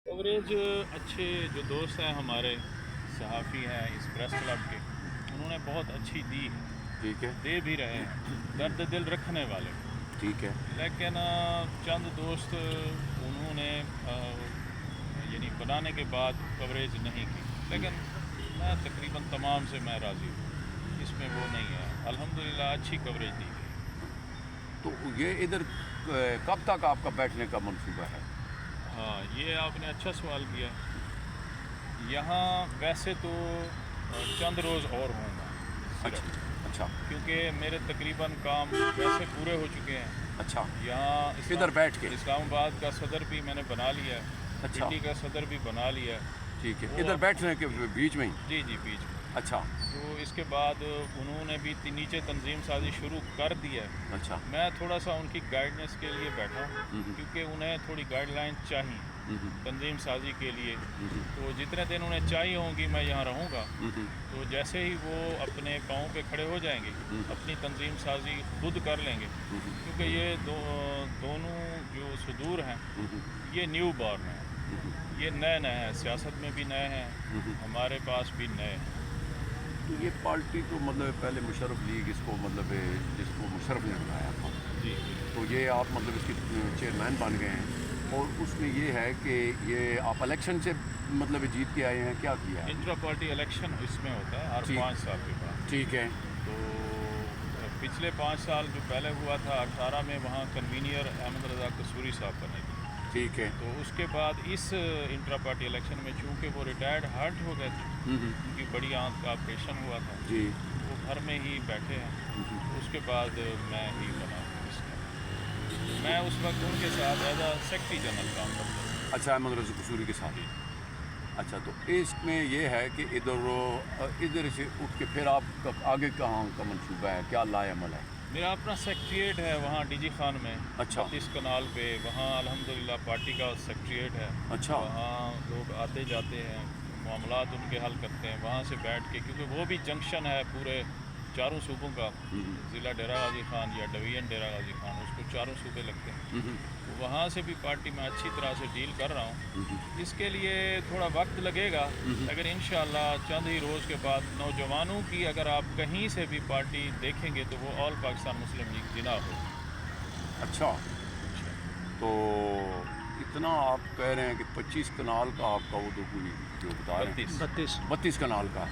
Coverage अच्छे जो दोस्त हैं हमारे सहाफ़ी हैं इस प्रेस क्लब के, उन्होंने बहुत अच्छी दी है, ठीक है, दे भी रहे हैं, दर्द दिल रखने वाले। ठीक है, लेकिन चंद दोस्त उन्होंने यानी बनाने के बाद कवरेज नहीं की, लेकिन मैं तकरीबन तमाम से मैं राज़ी हूँ, इसमें वो नहीं है। अल्हम्दुलिल्लाह अच्छी कवरेज दी गई। तो ये इधर कब तक आपका बैठने का मंसूबा है? हाँ, ये आपने अच्छा सवाल किया। यहाँ वैसे तो चंद रोज़ और होंगे अच्छा, सिर्फ, अच्छा, क्योंकि मेरे तकरीबन काम वैसे पूरे हो चुके हैं। अच्छा, यहाँ इधर बैठ के? इस्लामाबाद का सदर भी मैंने बना लिया है, अच्छा, दिल्ली का सदर भी बना लिया है। ठीक है, वो इधर बैठने के बीच में ही? जी जी बीच में। अच्छा, तो इसके बाद उन्होंने भी नीचे तंजीम साजी शुरू कर दी है। अच्छा, मैं थोड़ा सा उनकी गाइडेंस के लिए बैठा हूँ, क्योंकि उन्हें थोड़ी गाइडलाइन चाहिए तंजीम साजी के लिए। तो जितने दिन उन्हें चाहिए होंगी मैं यहाँ रहूँगा। तो जैसे ही वो अपने पाँव पे खड़े हो जाएंगे, अपनी तंजीम साजी खुद कर लेंगे, क्योंकि ये दोनों जो सुदूर हैं ये न्यू बॉर्न हैं, ये नए नए हैं, सियासत में भी नए हैं, हमारे पास भी नए हैं। तो ये पार्टी तो मतलब पहले मुशर्रफ लीग इसको मतलब जिसको मुशर्रफ ने बनाया था, जी तो ये आप मतलब इसके चेयरमैन बन गए हैं, और उसमें ये है कि ये आप इलेक्शन से मतलब जीत के आए हैं, क्या किया है? इंट्रा पार्टी इलेक्शन इसमें होता है हर ठीक। 5 साल के बाद। ठीक है, तो पिछले 5 साल जो पहले हुआ था 18 में, वहाँ कन्वीनियर अहमद रज़ा कसूरी साहब बने थे। ठीक है, तो उसके बाद इस इंट्रा पार्टी इलेक्शन में चूँकि वो रिटायर्ड हार्ट हो गए थे, उनकी बड़ी आंत का ऑपरेशन हुआ था, जी, वो घर में ही बैठे हैं। तो उसके बाद मैं ही बना इसका। मैं उस वक्त उनके साथ एज अ सेक्रेटरी जनरल काम करता था। अच्छा, अहमद रज़ा कसूरी के साथ। अच्छा, तो इसमें ये है कि इधर से उठ के फिर आप आगे कहाँ का मंसूबा है, क्या लाएमल है? मेरा अपना सेक्रेटरीट है वहाँ डीजी खान में, अच्छा, 32 कनाल पे। वहाँ अल्हम्दुलिल्लाह पार्टी का सेक्रेटरीट है। अच्छा, वहाँ लोग आते जाते हैं, मामलात उनके हल करते हैं वहाँ से बैठ के, क्योंकि वो भी जंक्शन है पूरे चारों सूबों का। ज़िला डेरा गाजी खान या डिवीज़न डेरा गाजी खान, उसको चारों सूबे लगते हैं। तो वहाँ से भी पार्टी में अच्छी तरह से डील कर रहा हूँ। इसके लिए थोड़ा वक्त लगेगा, लेकिन इंशाअल्लाह चंद ही रोज़ के बाद नौजवानों की अगर आप कहीं से भी पार्टी देखेंगे तो वो ऑल पाकिस्तान मुस्लिम लीग जिना हो। अच्छा, तो इतना आप कह रहे हैं कि 25 कनाल का आपका वो तो कोई जो बता रहे हैं 32 कनाल का,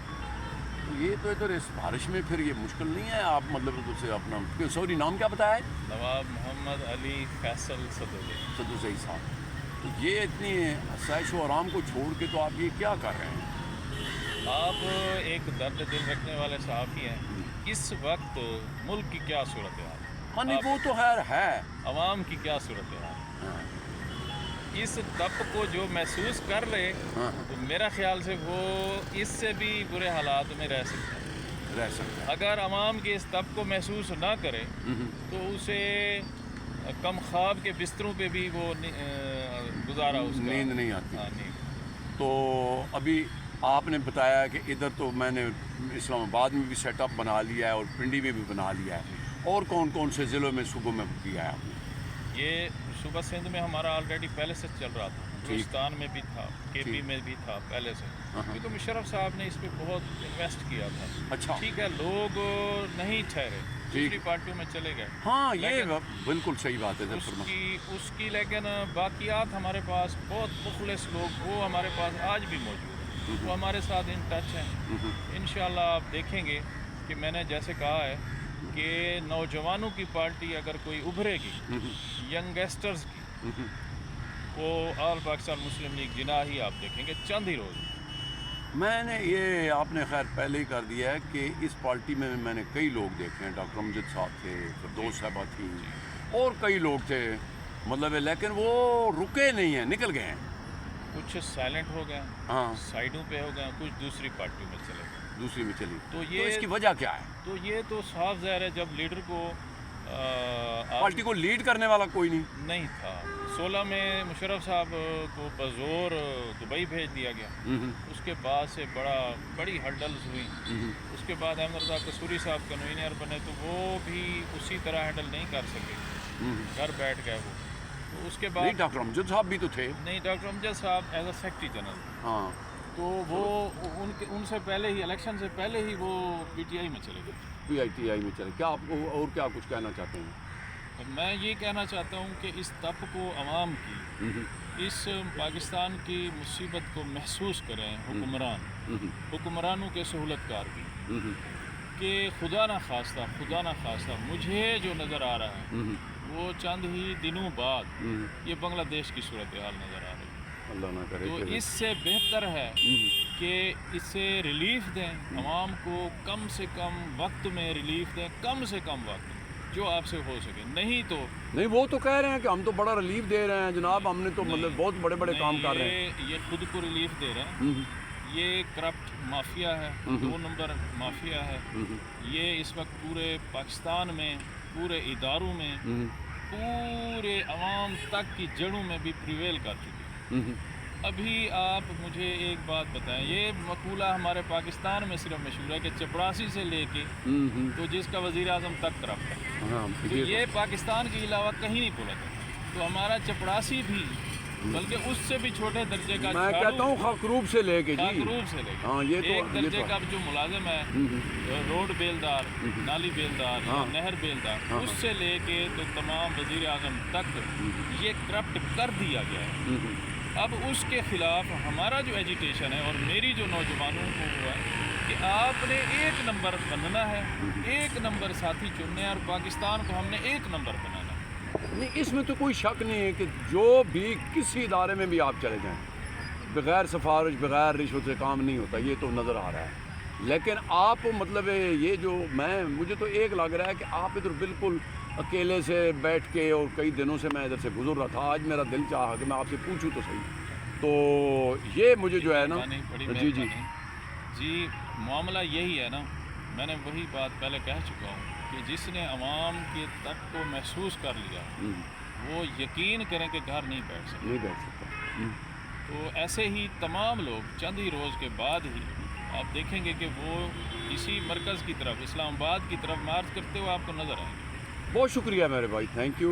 तो ये तो इधर इस बारिश में फिर ये मुश्किल नहीं है? आप मतलब उधर से अपना सॉरी नाम क्या बताया है? नवाब मोहम्मद अली फैसल सदुल्ला। सही साहब, तो ये इतनी आसाइश व आराम को छोड़ के तो आप ये क्या कर रहे हैं? आप एक दर्द दिल रखने वाले सहाफ़ी हैं। इस वक्त मुल्क की क्या सूरत है? हाँ नहीं, वो तो खैर है, आवाम की क्या सूरत है? हाँ, इस तप को जो महसूस कर रहे, हाँ, तो मेरा ख्याल से वो इससे भी बुरे हालात में रह सकते हैं। रह सकता है। अगर आवाम के इस तप को महसूस ना करे तो उसे कम ख्वाब के बिस्तरों पे भी वो गुजारा उसका नींद नहीं आती। हाँ, नींद। तो अभी आपने बताया कि इधर तो मैंने इस्लामाबाद में भी सेटअप बना लिया है और पिंडी में भी बना लिया है, और कौन कौन से ज़िलों में सूबों में किया है आपने? ये सूबा सिंध में हमारा ऑलरेडी पहले से चल रहा था, बलूचिस्तान में भी था, केपी में भी था पहले से, क्योंकि मुशर्रफ साहब ने इस पर बहुत इन्वेस्ट किया था। अच्छा, ठीक है, लोग नहीं ठहरे, दूसरी पार्टियों में चले गए। हाँ, ये बिल्कुल सही बात है। उसकी लेकिन बाकियात हमारे पास बहुत मुखलिस लोग वो हमारे पास आज भी मौजूद हैं, वो हमारे साथ इन टच हैं। इंशाल्लाह आप देखेंगे कि मैंने जैसे कहा है कि नौजवानों की पार्टी अगर कोई उभरेगी, यंगस्टर्स की, वो ऑल पाकिस्तान मुस्लिम लीग जिना ही आप देखेंगे चंद ही रोज़। मैंने ये आपने खैर पहले ही कर दिया है कि इस पार्टी में मैंने कई लोग देखे हैं, डॉक्टर अमजद साहब थे, फिरदौस साहबा थी, और कई लोग थे मतलब, लेकिन वो रुके नहीं हैं, निकल गए हैं। कुछ साइलेंट हो गए, हाँ, साइडों पे हो गए, कुछ दूसरी पार्टियों में चले गए। दूसरी में चली, तो तो इसकी वजह क्या है? तो ये तो साफ ज़ाहिर है, जब लीडर को पार्टी को लीड करने वाला कोई नहीं था। 16 में मुशर्रफ साहब को बज़ोर दुबई भेज दिया गया। उसके बाद से बड़ी हर्डल्स हुई। उसके बाद अहमद रज़ा कसूरी साहब कन्वीनर बने, तो वो भी उसी तरह हैंडल नहीं कर सके, घर बैठ गए वो। तो उसके नहीं बाद डॉक्टर अमजद साहब भी तो थे। नहीं, डॉक्टर अमजद साहब एज अ सेक्रेटरी जनरल, हाँ तो वो उनसे पहले ही, इलेक्शन से पहले ही वो पीटीआई में चले गए। PITI में चले। क्या आप और क्या कुछ कहना चाहते हैं? तो मैं ये कहना चाहता हूँ कि इस तब को अवाम की, इस पाकिस्तान की मुसीबत को महसूस करें हुक्मरानों के सहूलतकार भी, कि खुदा ना खास्ता मुझे जो नज़र आ रहा है वो चंद ही दिनों बाद ये बांग्लादेश की सूरत हाल नज़र आ रही है। अल्लाह ना करे। तो इससे बेहतर है कि इससे रिलीफ दें अवाम को, कम से कम वक्त में रिलीफ दें, कम से कम वक्त जो आपसे हो सके। नहीं तो नहीं, वो तो कह रहे हैं कि हम तो बड़ा रिलीफ दे रहे हैं जनाब, हमने तो मतलब बहुत बड़े बड़े काम कर रहे हैं। ये खुद को रिलीफ दे रहे हैं। ये करप्ट माफिया है, 2 नंबर माफिया है। ये इस वक्त पूरे पाकिस्तान में, पूरे इदारों में, पूरे अवाम तक की जड़ों में भी प्रिवेल कर चुकी है। अभी आप मुझे एक बात बताएं, ये मकूला हमारे पाकिस्तान में सिर्फ मशहूर है कि चपरासी से लेके तो जिसका वज़ीर आज़म तक करप्ट है, तो ये पाकिस्तान के अलावा कहीं नहीं पहुँचा। तो हमारा चपरासी भी, बल्कि उससे भी छोटे दर्जे का, मैं कहता हूँ खाकरूब से लेके जी, खाकरूब से लेके, हाँ, ये तो एक दर्जे का जो मुलाजिम है, रोड बेलदार, नाली बेलदार, नहर बेलदार, उससे लेके तो तमाम वज़ीर आज़म तक ये करप्ट कर दिया गया है। अब उसके ख़िलाफ़ हमारा जो एजिटेशन है और मेरी जो नौजवानों को हुआ कि आपने 1 नंबर बनना है, 1 नंबर साथी चुनने हैं और पाकिस्तान को हमने 1 नंबर बनाना है। नहीं, इसमें तो कोई शक नहीं है कि जो भी किसी इदारे में भी आप चले जाएं, बग़ैर सिफारिश, बग़ैर रिश्वत से काम नहीं होता, ये तो नज़र आ रहा है। लेकिन आप मतलब ये जो मुझे तो एक लग रहा है कि आप इधर बिल्कुल अकेले से बैठ के, और कई दिनों से मैं इधर से गुजर रहा था, आज मेरा दिल चाहा कि मैं आपसे पूछूं तो सही। तो ये मुझे जो है ना, जी मामला यही है ना, मैंने वही बात पहले कह चुका हूँ कि जिसने अवाम के तक को महसूस कर लिया वो यकीन करें कि घर नहीं बैठ सकता। तो ऐसे ही तमाम लोग चंद ही रोज़ के बाद ही आप देखेंगे कि वो इसी मरकज़ की तरफ, इस्लामाबाद की तरफ मार्च करते हुए आपको नज़र आएंगे। बहुत शुक्रिया मेरे भाई, थैंक यू।